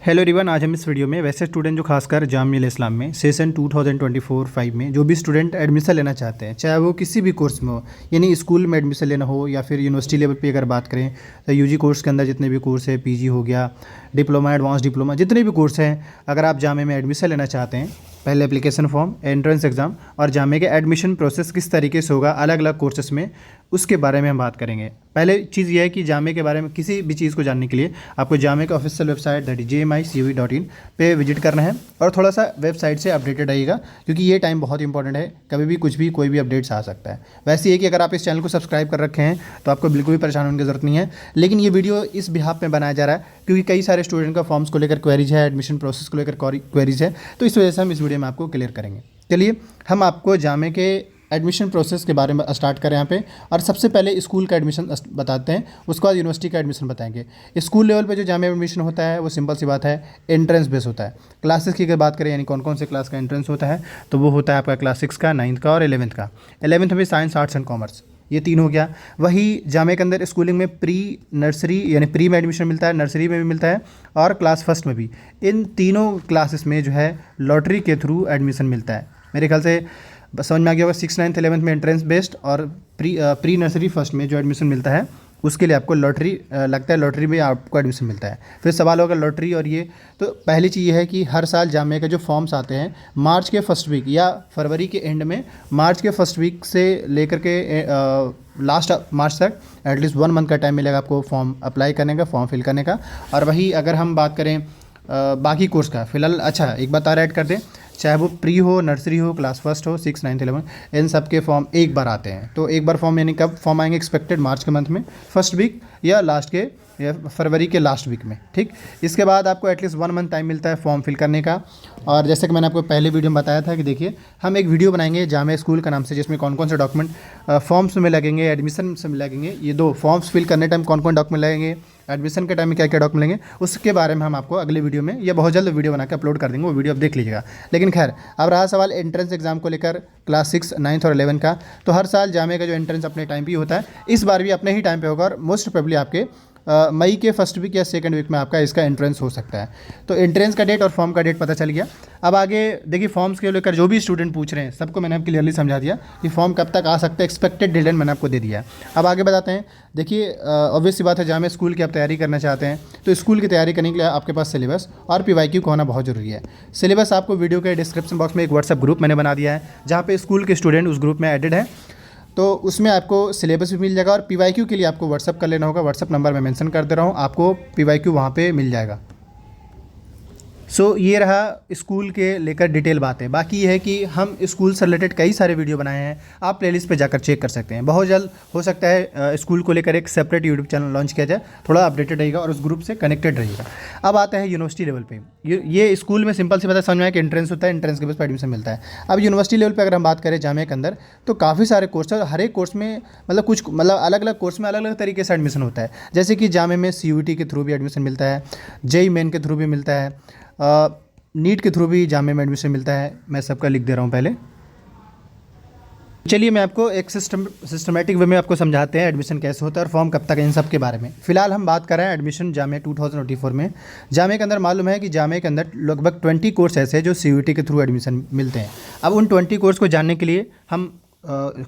Hello everyone, आज हम इस वीडियो में वैसे स्टूडेंट जो खासकर जामिया इस्लाम में सेशन 2024-5 में जो भी स्टूडेंट एडमिशन लेना चाहते हैं, चाहे वो किसी भी कोर्स में हो, यानी स्कूल में एडमिशन लेना हो या फिर यूनिवर्सिटी लेवल पे अगर बात करें तो यूजी कोर्स के अंदर जितने भी कोर्स है, पीजी हो गया, डिप्लोमा, एडवांस डिप्लोमा, जितने भी कोर्स हैं, अगर आप जामिया में एडमिशन लेना चाहते हैं, पहले एप्लीकेशन फॉर्म, एंट्रेंस एग्ज़ाम और जामिया के एडमिशन प्रोसेस किस तरीके से होगा अलग अलग कोर्सेस में, उसके बारे में हम बात करेंगे। पहले चीज़ ये है कि जामिया के बारे में किसी भी चीज़ को जानने के लिए आपको जामिया का ऑफिशियल वेबसाइट दैट jmicoe.in पे विजिट करना है और थोड़ा सा वेबसाइट से अपडेटेड रहिएगा, क्योंकि ये टाइम बहुत इंपॉर्टेंट है। कभी भी कुछ भी कोई भी अपडेट्स आ सकता है। वैसे ये कि अगर आप इस चैनल को सब्सक्राइब कर रखे हैं तो आपको बिल्कुल भी परेशान होने की ज़रूरत नहीं है, लेकिन ये वीडियो इस बिहाफ में बनाया जा रहा है क्योंकि कई सारे स्टूडेंट का फॉर्म्स को लेकर क्वेरीज है, एडमिशन प्रोसेस को लेकर क्वेरीज है, तो इस वजह से हम इस वीडियो में आपको क्लियर करेंगे। चलिए हम आपको जामिया के एडमिशन प्रोसेस के बारे में स्टार्ट करें यहाँ पे, और सबसे पहले स्कूल का एडमिशन बताते हैं, उसके बाद यूनिवर्सिटी का एडमिशन बताएंगे। स्कूल लेवल पे जो जामिया एडमिशन होता है वो सिंपल सी बात है, एंट्रेंस बेस होता है। क्लासेस की अगर बात करें, यानी कौन कौन से क्लास का एंट्रेंस होता है, तो वो होता है आपका क्लास 6 का, 9th का और 11th का। 11th में साइंस, आर्ट्स एंड कॉमर्स, ये तीन हो गया। वही जामिया के अंदर स्कूलिंग में प्री नर्सरी यानी प्री में एडमिशन मिलता है, नर्सरी में भी मिलता है और क्लास फर्स्ट में भी। इन तीनों क्लासेस में जो है लॉटरी के थ्रू एडमिशन मिलता है। मेरे ख्याल से समझ में आ गया होगा। 6, 9th, 11th में एंट्रेंस बेस्ड और प्री नर्सरी फर्स्ट में जो एडमिशन मिलता है उसके लिए आपको लॉटरी लगता है, लॉटरी में आपको एडमिशन मिलता है। फिर सवाल होगा लॉटरी और ये, तो पहली चीज़ ये है कि हर साल जामिया के जो फॉर्म्स आते हैं मार्च के फर्स्ट वीक या फरवरी के एंड में, मार्च के फर्स्ट वीक से लेकर के लास्ट मार्च तक एटलीस्ट 1 मंथ का टाइम मिलेगा आपको फॉर्म अप्लाई करने का, फॉर्म फिल करने का। और वही अगर हम बात करें बाकी कोर्स का, फिलहाल अच्छा एक बात और ऐड कर दें, चाहे वो प्री हो, नर्सरी हो, क्लास फर्स्ट हो, 6, 9th, 11th, इन सब के फॉर्म एक बार आते हैं। तो एक बार फॉर्म यानी कब फॉर्म आएंगे, एक्सपेक्टेड मार्च के मंथ में फर्स्ट वीक या लास्ट के या फरवरी के लास्ट वीक में, ठीक। इसके बाद आपको एटलीस्ट 1 मंथ टाइम मिलता है फॉर्म फिल करने का। और जैसे कि मैंने आपको पहले वीडियो में बताया था कि देखिए हम एक वीडियो बनाएंगे जामिया स्कूल का नाम से, जिसमें कौन कौन से डॉक्यूमेंट फॉर्म्स में लगेंगे, एडमिशन में लगेंगे, ये दो फॉर्म्स फिल करने टाइम कौन कौन डॉक्यूमेंट लगेंगे, एडमिशन के टाइम में क्या क्या डॉक्यूमेंट लेंगे, उसके बारे में हम आपको अगले वीडियो में या बहुत जल्द वीडियो बना के अपलोड कर देंगे, वो वीडियो आप देख लीजिएगा। लेकिन खैर, अब रहा सवाल एंट्रेंस एग्जाम को लेकर क्लास 6, 9th और 11th का, तो हर साल जामिया का जो एंट्रेंस अपने टाइम पे होता है, इस बार भी अपने ही टाइम पे होगा और मोस्ट प्रोबेबली आपके मई के फर्स्ट वीक या सेकंड वीक में आपका इसका एंट्रेंस हो सकता है। तो एंट्रेंस का डेट और फॉर्म का डेट पता चल गया। अब आगे देखिए, फॉर्म्स के लेकर जो भी स्टूडेंट पूछ रहे हैं सबको मैंने आपको क्लियरली समझा दिया कि फॉर्म कब तक आ सकता है, एक्सपेक्टेड डेडलाइन मैंने आपको दे दिया है। अब आगे बताते हैं। देखिए ऑब्वियस सी बात है, जामिया स्कूल की आप तैयारी करना चाहते हैं तो स्कूल की तैयारी करने के लिए आपके पास सिलेबस और PYQ का होना बहुत ज़रूरी है। सिलेबस आपको वीडियो के डिस्क्रिप्शन बॉक्स में एक व्हाट्सएप ग्रुप मैंने बना दिया है, जहाँ पे स्कूल के स्टूडेंट उस ग्रुप में एडेड है, तो उसमें आपको सिलेबस भी मिल जाएगा। और PYQ के लिए आपको व्हाट्सअप कर लेना होगा, व्हाट्सअप नंबर मैं मेंशन कर दे रहा हूँ, आपको PYQ वहाँ पे मिल जाएगा। सो ये रहा स्कूल के लेकर डिटेल बात है। बाकी ये है कि हम स्कूल से रिलेटेड कई सारे वीडियो बनाए हैं, आप प्लेलिस्ट पे जाकर चेक कर सकते हैं। बहुत जल्द हो सकता है स्कूल को लेकर एक सेपरेट यूट्यूब चैनल लॉन्च किया जाए, थोड़ा अपडेटेड रहेगा और उस ग्रुप से कनेक्टेड रहेगा। अब आता है यूनिवर्सिटी लेवल पे। ये स्कूल में सिंपल सी बात है, समझ में आया कि एंट्रेंस होता है, एंट्रेंस के बेस पर एडमिशन मिलता है। अब यूनिवर्सिटी लेवल पर अगर हम बात करें जामिया के अंदर, तो काफ़ी सारे कोर्स है, हर एक कोर्स में मतलब अलग अलग कोर्स में अलग अलग तरीके से एडमिशन होता है। जैसे कि जामिया में CUET के थ्रू भी एडमिशन मिलता है, JEE मेन के थ्रू भी मिलता है, नीट के थ्रू भी जामिया में एडमिशन मिलता है। मैं सबका लिख दे रहा हूँ पहले। चलिए मैं आपको एक सिस्टमेटिक वे में आपको समझाते हैं एडमिशन कैसे होता है और फॉर्म कब तक है, इन सब के बारे में। फिलहाल हम बात कर रहे हैं एडमिशन जामिया 2024 में। जामिया के अंदर मालूम है कि जामिया के अंदर लगभग 20 कोर्स ऐसे हैं जो CUET के थ्रू एडमिशन मिलते हैं। अब उन 20 कोर्स को जानने के लिए हम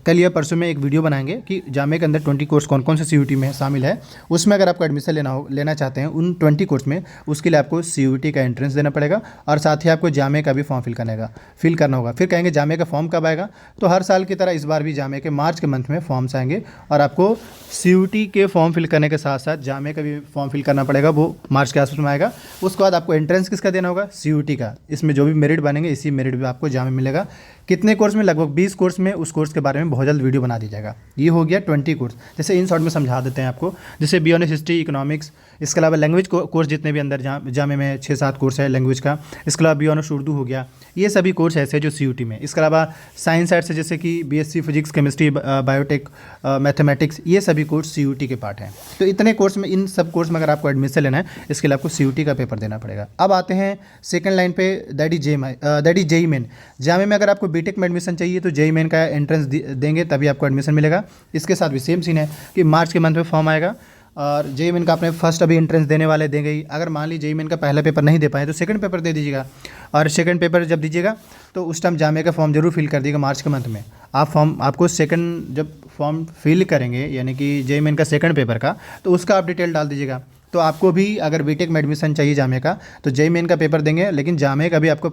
कल या परसों में एक वीडियो बनाएंगे कि जामिया के अंदर 20 कोर्स कौन कौन से CUET में शामिल है। उसमें अगर आपको एडमिशन लेना चाहते हैं उन 20 कोर्स में, उसके लिए आपको CUET का एंट्रेंस देना पड़ेगा और साथ ही आपको जामिया का भी फॉर्म फिल करना होगा। फिर कहेंगे जामिया का फॉर्म कब आएगा, तो हर साल की तरह इस बार भी जामिया के मार्च के मंथ में फॉर्म्स आएंगे और आपको CUET के फॉर्म फिल करने के साथ साथ जामिया का भी फॉर्म फिल करना पड़ेगा, वो मार्च के आसपास में आएगा। उसके बाद आपको एंट्रेंस किसका देना होगा, CUET का। इसमें जो भी मेरिट बनेंगे इसी मेरिट भी आपको जामिया मिलेगा। कितने कोर्स में, लगभग 20 कोर्स में। उस कोर्स के बारे में बहुत जल्द वीडियो बना दी जाएगा। ये हो गया 20 कोर्स। जैसे इन शॉर्ट में समझा देते हैं आपको, जैसे BA हिस्ट्री, इकोनॉमिक्स, इसके अलावा लैंग्वेज कोर्स जितने भी अंदर जामिया में 6-7 कोर्स है लैंग्वेज का। इसके अलावा BA उर्दू हो गया, ये सभी कोर्स ऐसे जो CUET में। इसके अलावा साइंस साइड से जैसे कि BSc physics, chemistry, biotech, mathematics, ये सभी कोर्स CUET के पार्ट हैं। तो इतने कोर्स में, इन सब कोर्स में अगर आपको एडमिशन लेना है, इसके लिए आपको CUET का पेपर देना पड़ेगा। अब आते हैं सेकंड लाइन पे, that is JEE main. Jamia में अगर आपको BTech में एडमिशन चाहिए तो JEE मेन का एंट्रेंस देंगे तभी आपको एडमिशन मिलेगा। इसके साथ भी सेम सीन है कि मार्च के मंथ में फॉर्म आएगा और जेईई मेन का आपने फर्स्ट अभी एंट्रेंस देने वाले दे गई, अगर मान लीजिए जेईई मेन का पहला पेपर नहीं दे पाए तो सेकंड पेपर दे दीजिएगा, और सेकंड पेपर जब दीजिएगा तो उस टाइम जामिया का फॉर्म जरूर फिल कर दीजिएगा मार्च के मंथ में। आपको सेकंड जब फॉर्म फिल करेंगे यानी कि जेईई मेन का सेकंड पेपर का, तो उसका आप डिटेल डाल दीजिएगा। तो आपको भी अगर बीटेक में एडमिशन चाहिए जामिया का तो जेईई मेन का पेपर देंगे, लेकिन जामिया का भी आपको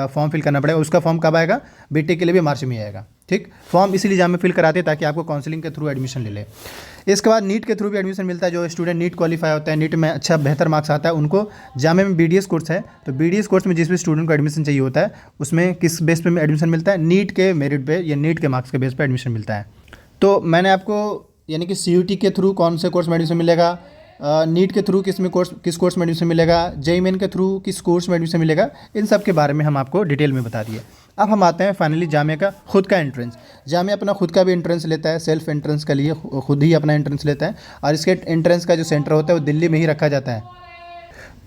फॉर्म फिल करना पड़ेगा। उसका फॉर्म कब आएगा? बीटेक के लिए भी मार्च में आएगा। ठीक, फॉर्म इसीलिए जामिया फिल कराते हैं ताकि आपको काउंसलिंग के थ्रू एडमिशन ले ले। इसके बाद नीट के थ्रू भी एडमिशन मिलता है। जो स्टूडेंट नीट क्वालिफाई होता है, नीट में अच्छा बेहतर मार्क्स आता है, उनको जामिया में बीडीएस कोर्स है, तो बीडीएस कोर्स में जिस भी स्टूडेंट को एडमिशन चाहिए होता है उसमें किस बेस पे एडमिशन मिलता है? नीट के मेरिट पे या नीट के मार्क्स के बेस पे एडमिशन मिलता है। तो मैंने आपको यानी कि सीयूटी के थ्रू कौन से कोर्स में एडमिशन मिलेगा, नीट के थ्रू किस कोर्स में एडमिशन मिलेगा, जेईई मेन के थ्रू किस कोर्स में एडमिशन मिलेगा, इन सब के बारे में हम आपको डिटेल में बता दिए। अब हम आते हैं फाइनली जामिया का खुद का एंट्रेंस। जामिया अपना खुद का भी एंट्रेंस लेता है, सेल्फ एंट्रेंस के लिए खुद ही अपना एंट्रेंस लेता है, और इसके एंट्रेंस का जो सेंटर होता है वो दिल्ली में ही रखा जाता है।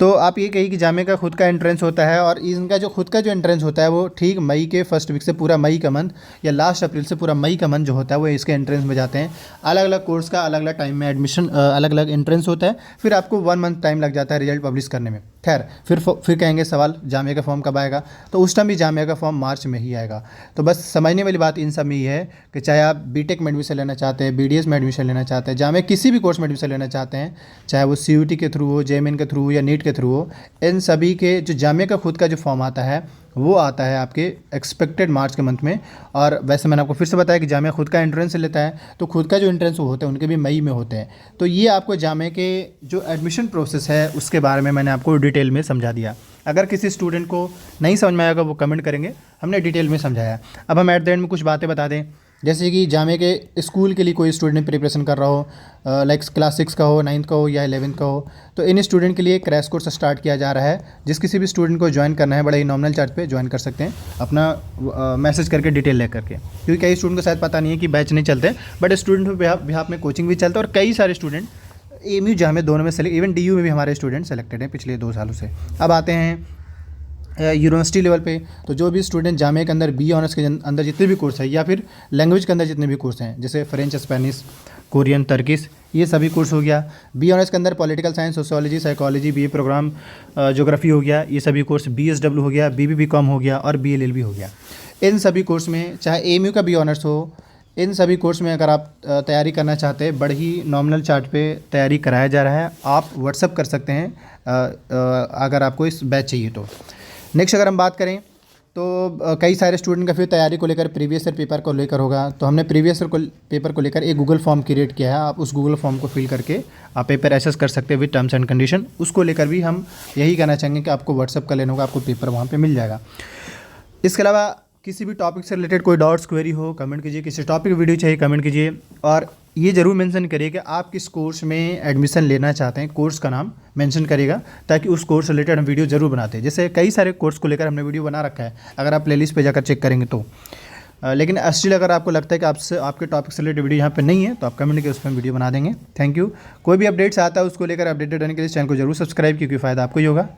तो आप ये कहिए कि जामिया का खुद का एंट्रेंस होता है, और इनका जो खुद का जो एंट्रेंस होता है वो ठीक मई के फर्स्ट वीक से पूरा मई का मंथ, या लास्ट अप्रैल से पूरा मई का मंथ जो होता है वो इसके एंट्रेंस में जाते हैं। अलग अलग कोर्स का अलग अलग टाइम में एडमिशन अलग अलग एंट्रेंस होता है, फिर आपको 1 मंथ टाइम लग जाता है रिजल्ट पब्लिश करने में। खैर, फिर कहेंगे सवाल जामिया का फॉर्म कब आएगा, तो उस टाइम भी जामिया का फॉर्म मार्च में ही आएगा। तो बस समझने वाली बात इन सब में ये है कि चाहे आप बीटेक में एडमिशन लेना चाहते हैं, बीडीएस में एडमिशन लेना चाहते हैं, जामिया किसी भी कोर्स में एडमिशन लेना चाहते हैं, चाहे वो सीयूटी के थ्रू हो, जेईई मेन के थ्रू हो या नीट के थ्रू हो, इन सभी के जो जामिया का खुद का जो फॉर्म आता है वो आता है आपके एक्सपेक्टेड मार्च के मंथ में। और वैसे मैंने आपको फिर से बताया कि जामिया खुद का एंट्रेंस लेता है, तो खुद का जो एंट्रेंस वो होते हैं उनके भी मई में होते हैं। तो ये आपको जामिया के जो एडमिशन प्रोसेस है उसके बारे में मैंने आपको डिटेल में समझा दिया। अगर किसी स्टूडेंट को नहीं समझ में आएगा वो कमेंट करेंगे, हमने डिटेल में समझाया। अब हम एट द एंड में कुछ बातें बता दें, जैसे कि जामिया के स्कूल के लिए कोई स्टूडेंट प्रिपरेशन कर रहा हो, लाइक क्लास 6 का हो, 9th का हो या 11th का हो, तो इन स्टूडेंट के लिए क्रैश कोर्स स्टार्ट किया जा रहा है। जिस किसी भी स्टूडेंट को ज्वाइन करना है बड़ा ही नॉमिनल चार्ज पे ज्वाइन कर सकते हैं, अपना मैसेज करके डिटेल ले करके, क्योंकि कई स्टूडेंट को शायद पता नहीं है कि बैच नहीं चलते, बट स्टूडेंट पे बिहाफ में कोचिंग भी चलता है, और कई सारे स्टूडेंट एमयू जामिया दोनों में सेलेक्ट, इवन डीयू में भी हमारे स्टूडेंट सेलेक्टेड हैं पिछले 2 सालों से। अब आते हैं यूनिवर्सिटी लेवल पे, तो जो भी स्टूडेंट जामिया के अंदर बी ऑनर्स के अंदर जितने भी कोर्स है, या फिर लैंग्वेज के अंदर जितने भी कोर्स हैं, जैसे फ्रेंच, स्पेनिश, कोरियन, टर्किश, ये सभी कोर्स हो गया। बी ऑनर्स के अंदर political science, sociology, psychology, BA programme, geography हो गया, ये सभी कोर्स, बीएसडब्ल्यू हो गया, बीबीबीकॉम हो गया, और बीएलएलबी हो गया। इन सभी कोर्स में चाहे एएमयू का बी ऑनर्स हो, इन सभी कोर्स में अगर आप तैयारी करना चाहते हैं, बड़े ही नॉमिनल चार्ज पे तैयारी कराया जा रहा है। आप व्हाट्सअप कर सकते हैं अगर आपको इस बैच चाहिए तो। नेक्स्ट अगर हम बात करें तो कई सारे स्टूडेंट का फिर तैयारी को लेकर प्रीवियस ईयर पेपर को लेकर होगा, तो हमने प्रीवियस ईयर पेपर को लेकर एक गूगल फॉर्म क्रिएट किया है। आप उस गूगल फॉर्म को फिल करके आप पेपर एसेस कर सकते हैं विद टर्म्स एंड कंडीशन। उसको लेकर भी हम यही कहना चाहेंगे कि आपको व्हाट्सअप कर लेना होगा, आपको पेपर वहाँ पर मिल जाएगा। इसके अलावा किसी भी टॉपिक से रिलेटेड कोई डाउट्स क्वेरी हो कमेंट कीजिए, किसी टॉपिक वीडियो चाहिए कमेंट कीजिए, और ये ज़रूर मेंशन करिए कि आप किस कोर्स में एडमिशन लेना चाहते हैं, कोर्स का नाम मेंशन करिएगा, ताकि उस कोर्स से रिलेटेड हम वीडियो ज़रूर बनाते हैं। जैसे कई सारे कोर्स को लेकर हमने वीडियो बना रखा है, अगर आप प्लेलिस्ट पे जाकर चेक करेंगे तो। लेकिन स्टिल अगर आपको लगता है कि आपके टॉपिक से रिलेटेड वीडियो यहाँ पे नहीं है, तो आप कमेंट करके उस पर वीडियो बना देंगे। Thank you. कोई भी अपडेट्स आता है उसको लेकर अपडेटेड रहने के लिए चैनल को जरूर सब्सक्राइब, क्योंकि फ़ायदा आपको ही होगा।